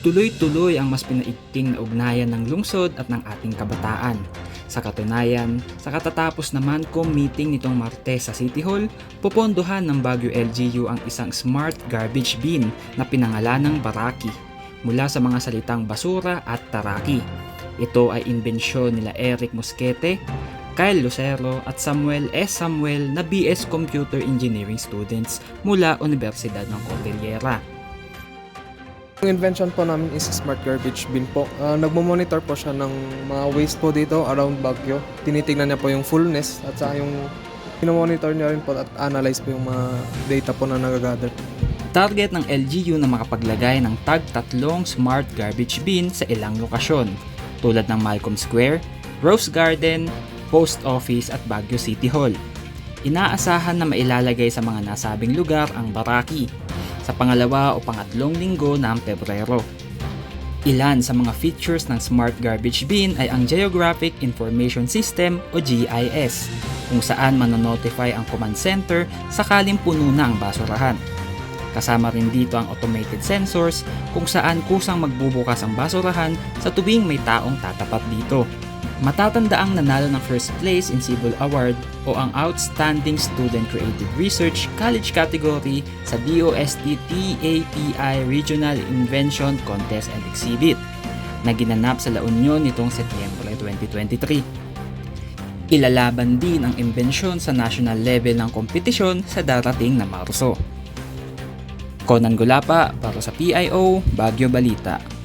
Tuloy-tuloy ang mas pinaigting na ugnayan ng lungsod at ng ating kabataan. Sa katunayan, sa katatapos naman kong meeting nitong Martes sa City Hall, popondohan ng Baguio LGU ang isang smart garbage bin na pinangalan ng Baraki mula sa mga salitang basura at taraki. Ito ay imbensyon nila Eric Mosquete, Kyle Lucero at Samuel S. Samuel na BS Computer Engineering students mula Universidad ng Cordillera. Ang invention po namin is smart garbage bin po. Nagmo-monitor po siya ng mga waste po dito around Baguio. Tinitingnan niya po yung fullness at saka yung pinomonitor niya rin po at analyze po yung mga data po na nagagather. Target ng LGU na makapaglagay ng tag-tatlong smart garbage bin sa ilang lokasyon tulad ng Malcolm Square, Rose Garden, Post Office at Baguio City Hall. Inaasahan na mailalagay sa mga nasabing lugar ang Baraki sa pangalawa o pangatlong linggo ng Pebrero. Ilan sa mga features ng Smart Garbage Bin ay ang Geographic Information System o GIS, kung saan manonotify ang command center sakaling puno na ang basurahan. Kasama rin dito ang automated sensors kung saan kusang magbubukas ang basurahan sa tuwing may taong tatapat dito. Matatandaang nanalo ng first place in Civil Award o ang Outstanding Student Creative Research College category sa DOST TAPI Regional Invention Contest and Exhibit na ginanap sa La Union nitong Setyembre 2023. Ilalaban din ang imbensyon sa national level ng kompetisyon sa darating na Marso. Conan Gulapa para sa PIO Baguio Balita.